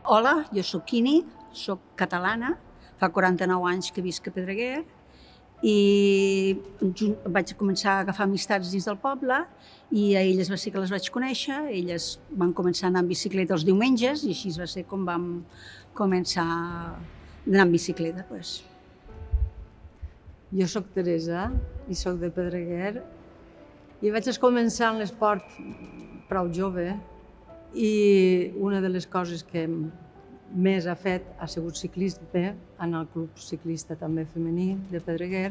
Hola, jo sóc Quini, sóc catalana, fa 49 anys que visc a Pedreguer i vaig començar a agafar amistats dins del poble i a elles va ser que les vaig conèixer, elles van començar a anar en bicicleta els diumenges i així va ser com vam començar a anar en bicicleta. Jo sóc Teresa i sóc de Pedreguer i vaig començar en l'esport prou jove i una de les coses que més ha fet ha sigut ciclisme en el club ciclista també femení de Pedreguer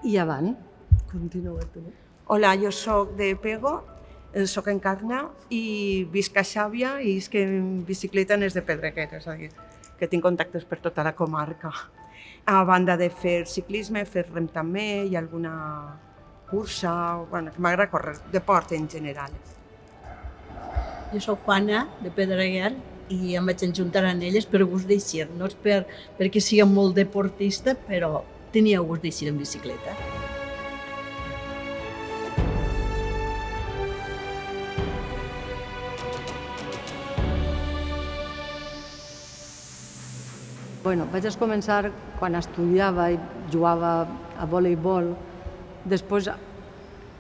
i avant. Continua tu. Hola, jo sóc de Pego, sóc Encarna i visc a Xàbia i és que en bicicleta n'és de Pedreguer, és a dir, que tinc contactes per tota la comarca. A banda de fer ciclisme, fer rem també i alguna cursa, bueno, que m'agrada córrer, deport en general. Jo sóc Juana, de Pedreguer, i em vaig enjuntar amb elles per gust d'eixir, no és perquè sigui molt deportista, però tenia gust d'eixir en bicicleta. Vaig començar quan estudiava i jugava a voleibol. Després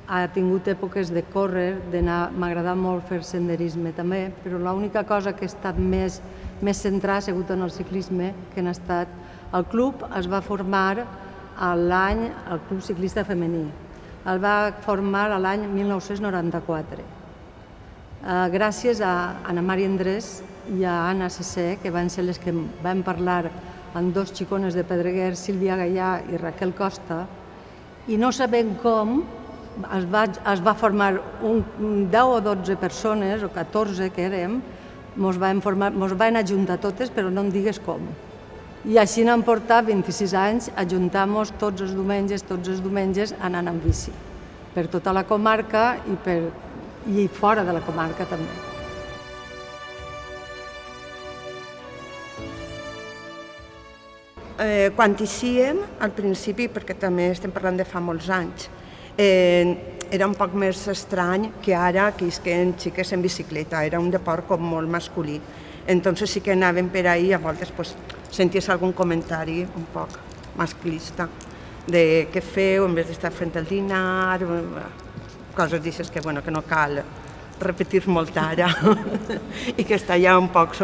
ha tingut èpoques de córrer, d'anar, m'agrada molt fer senderisme també, però l'única cosa que he estat més centrada ha sigut en el ciclisme, que han estat... El club es va formar el Club Ciclista Femení. El va formar l'any 1994. Gràcies a Ana Maria Andrés i a Anna Cessé, que van ser les que van parlar amb dos xicones de Pedreguer, Sílvia Gallà i Raquel Costa, i no sabem com es va formar 10 o 12 persones, o 14 que érem, mos van ajuntar totes, però no em digues com. I així n'han portat 26 anys, ajuntar-nos tots els diumenges anant en bici, per tota la comarca i fora de la comarca també. Quan eixíem, al principi, perquè també estem parlant de fa molts anys, era un poc més estrany que ara que isquen xiques en bicicleta, era un deport com molt masculí. Entonces sí que anàvem per ahí i a voltes senties algun comentari un poc masclista de què feu en vez d'estar fent el dinar, coses d'aixes que no cal repetir molt ara i que està ja un poc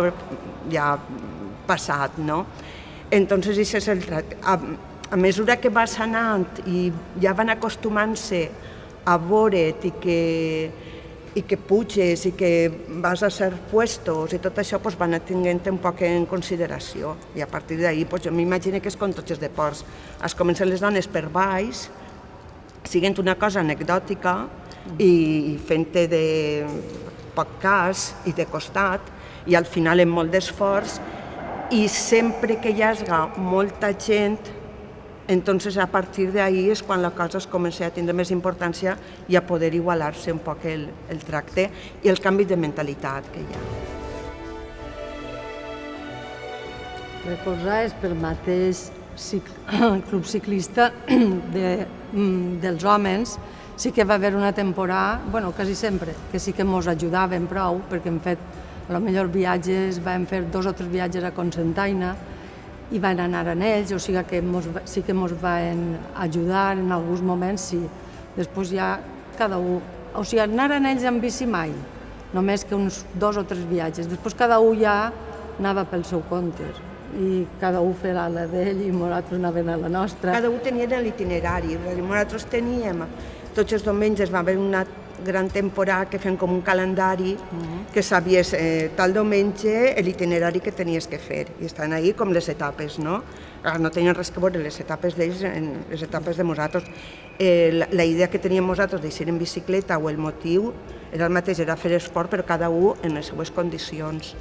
ja passat, no? Entonces això és el tracte. A mesura que vas anant i ja van acostumant-se a veure't i que puges i que vas a certs puestos i tot això van tenint un poc en consideració. I a partir d'ahir jo m'imagino que és com tots els deports. Es comencen les dones per baix, siguent una cosa anecdòtica i fent-te de poc cas i de costat i al final amb molt d'esforç i sempre que hi hagi molta gent, entonces a partir d'ahí és quan la cosa es comença a tindre més importància i a poder igualar-se un poc el tracte i el canvi de mentalitat que hi ha. Recolzar pel mateix club ciclista dels homes, sí que va haver una temporada, quasi sempre, que sí que ens ajudaven prou, perquè hem fet potser viatges, vam fer 2 o 3 viatges a Cocentaina i van anar amb ells, o sigui que sí que ens van ajudar en alguns moments, sí. Després ja cada un, o sigui, anar amb ells en bici mai, només que uns 2 o 3 viatges. Després cada un ja anava pel seu compte i cada un feia la d'ell i nosaltres anàvem a la nostra. Cada un tenia l'itinerari, nosaltres teníem, tots els diumenges va haver una gran temporada que fem com un calendari que sabies tal diumenge l'itinerari que tenies que fer i estan ahí com les etapes, no? No tenien res que veure les etapes d'ells amb les etapes de nosaltres. La idea que teníem nosaltres d'eixir en bicicleta o el motiu era el mateix, era fer esport però cada un en les seues condicions.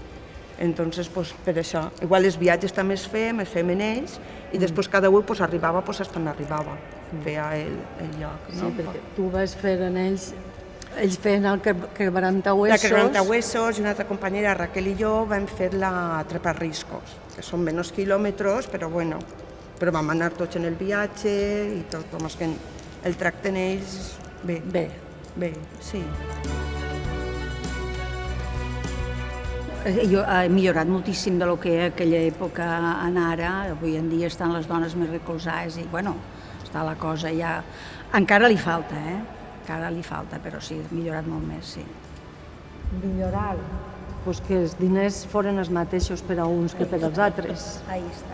Entonces, per això, igual els viatges també els fem en ells i després cada un arribava on arribava, feia el lloc. Sí, perquè tu vas fer en ells feien el quebrantahuesos. La quebrantahuesos i una altra companyera, Raquel i jo, vam fer la treparriscos, que són menys quilòmetres, però vam anar tots en el viatge i tot, com és que el tracten ells bé, sí. ha millorat moltíssim de lo que era aquella època en ara. Avui en dia estan les dones més recolzades i, bueno, està la cosa ja... Encara li falta, encara li falta, però sí, ha millorat molt més, sí. Millorar, pues que els diners foren els mateixos per a uns que per als altres, Ahí està.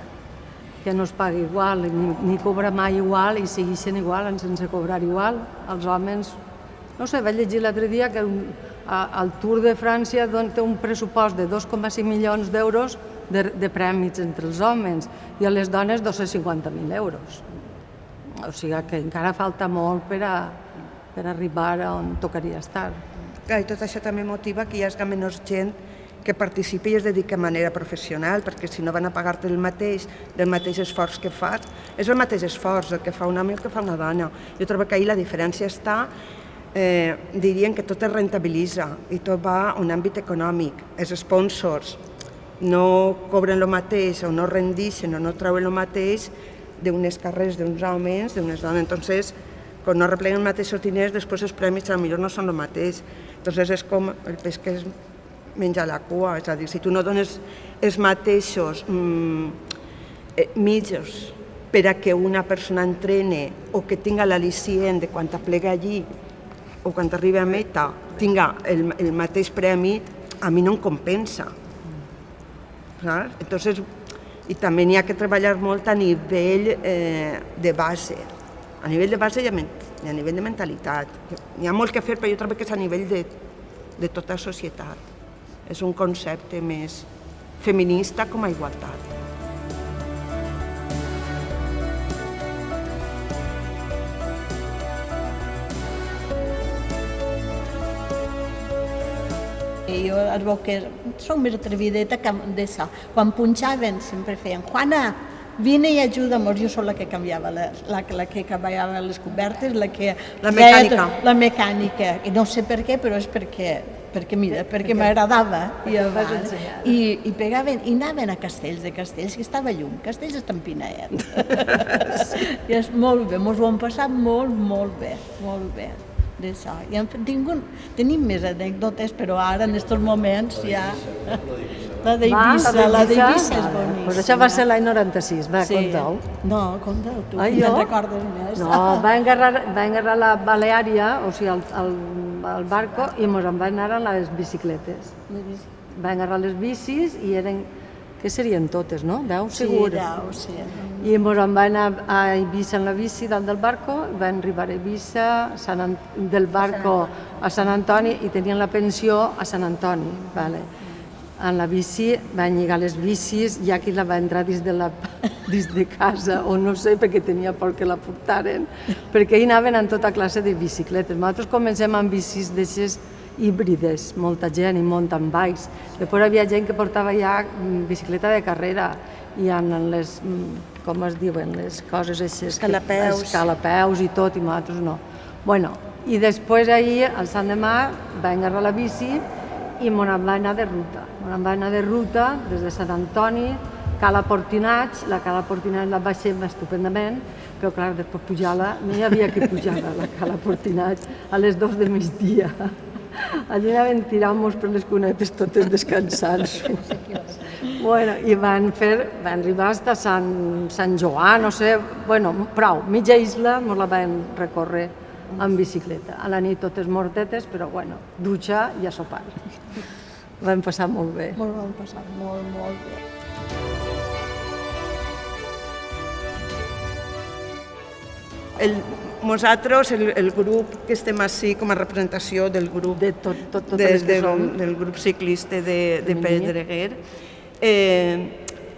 que no es pagui igual, ni cobra mai igual i segueixen igual, sense cobrar igual. Els homes, no sé, vaig llegir l'altre dia que el Tour de França té un pressupost de 2,5 milions d'euros de prèmits entre els homes i a les dones 250.000 euros. O sigui que encara falta molt per arribar a on tocaria estar. Clar, i tot això també motiva que hi hagi menys gent que participi i es dediqui de manera professional, perquè si no van a pagar-te el mateix, del mateix esforç que fas, és el mateix esforç el que fa un home i el que fa una dona. Jo trobo que ahir la diferència està, dirien que tot es rentabilitza i tot va a un àmbit econòmic. Els sponsors no cobren el mateix o no rendixen o no treuen el mateix d'unes carreres d'uns homes, d'unes dones. Entonces, quan no repleguen els mateixos diners, després els premis potser no són el mateix. Entonces és com el peix que es menja la cua, és a dir, si tu no dones els mateixos mitjans per a que una persona entrene o que tinga l'al·licient de quan aplega allí o quan arriba a meta tinga el mateix premi, a mi no em compensa. Saps? Entonces, i també n'hi ha que treballar molt a nivell de base. A nivell de base i a nivell de mentalitat. N'hi ha molt que fer, però jo trobo que és a nivell de tota la societat. És un concepte més feminista com a igualtat. Jo es veu que soc més atrevideta que d'això. Quan punxaven sempre feien Juana, vine i ajuda'm. Jo soc la que canviava, la que canviava les cobertes, la que... La mecànica. La mecànica. I no sé per què, però és perquè m'agradava. I pegaven, i anaven a Castells, que estava llum. Castells està en Pinet. I és molt bé, mos ho hem passat molt bé. D'això. Tenim més anècdotes, però ara, en aquests moments, ja... La d'Eivissa és boníssima. Pues això va ser l'any 96, va, contau. No, contau tu, Ah, que jo? te'n recordes més. No, va engarrar la Baleària, o sigui, el barco, i mos en va anar a les bicicletes. Va engarrar les bicis i eren, què serien totes, no? 10, segur. Sí. I mos en va anar a Eivissa en la bici dalt del barco, van arribar a Eivissa, del barco a Sant Antoni, i tenien la pensió a Sant Antoni, vale. En la bici van lligar les bicis, i aquí la va entrar dins de casa, o no sé, perquè tenia por que la portaren, perquè hi anaven en tota classe de bicicletes. Nosaltres comencem amb bicis d'aixes híbrides, molta gent, i mountain bikes. Després hi havia gent que portava ja bicicleta de carrera, i en les, com es diuen, les coses aixes... Escalapeus i tot, i nosaltres no. Bueno, i després ahir, el Sant Demà, va engarrar la bici i m'on va anar de ruta. M'on va anar de ruta des de Sant Antoni, Cala Portinatx, la Cala Portinatx la baixem estupendament, però clar, després pujar-la, no hi havia que pujar-la, la Cala Portinatx, a les 2 de migdia. Allí anaven tirant-nos per les cunetes totes descansant-s'ho. Bueno, i van arribar fins a Sant Joan, no sé, bueno, prou, mitja isla mos la vam recórrer en bicicleta. A la nit totes mortetes, però bueno, dutxa i a sopar. Vam passar molt bé. Ho vam passar molt bé. Nosaltres, el grup que estem així com a representació del grup del grup ciclista de Pedreguer,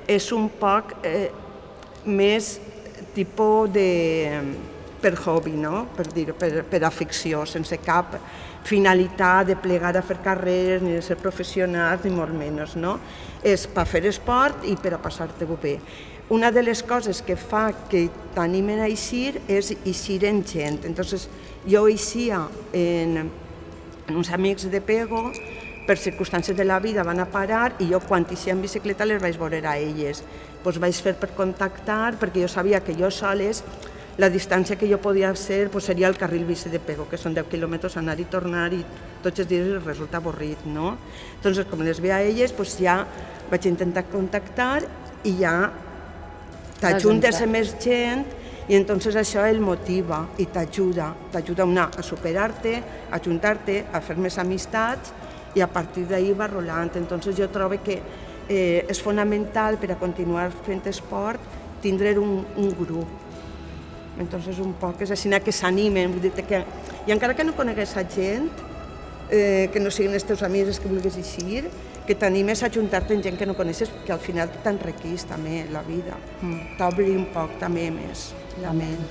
és un poc més tipus de per hobby, no? Per dir-ho, per afició, sense cap finalitat de plegar a fer carreres ni de ser professionals ni molt menys, no? És per fer esport i per a passar-te-ho bé. Una de les coses que fa que t'animen a eixir és eixir en gent. Entonces, jo eixia en uns amics de Pego, per circumstàncies de la vida van a parar i jo quan eixia en bicicleta les vaig veure a elles. Doncs vaig fer per contactar, perquè jo sabia que jo soles la distància que jo podia ser seria el carril bici de Pego, que són 10 quilòmetres anar i tornar i tots els dies resulta avorrit, no? Doncs com les veia a elles, ja vaig intentar contactar i ja t'ajuntes amb més gent i entonces això el motiva i t'ajuda a superar-te, a ajuntar-te, a fer més amistats i a partir d'ahir va rolant. Entonces jo trobo que és fonamental per a continuar fent esport tindre un grup. Entonces un poc és així que s'animen, vull dir que i encara que no conegues a gent, que no siguin els teus amics que vulguis eixir, que t'animes a ajuntar-te amb gent que no coneixes, que al final t'enriquís també la vida, t'obri un poc també més la ment.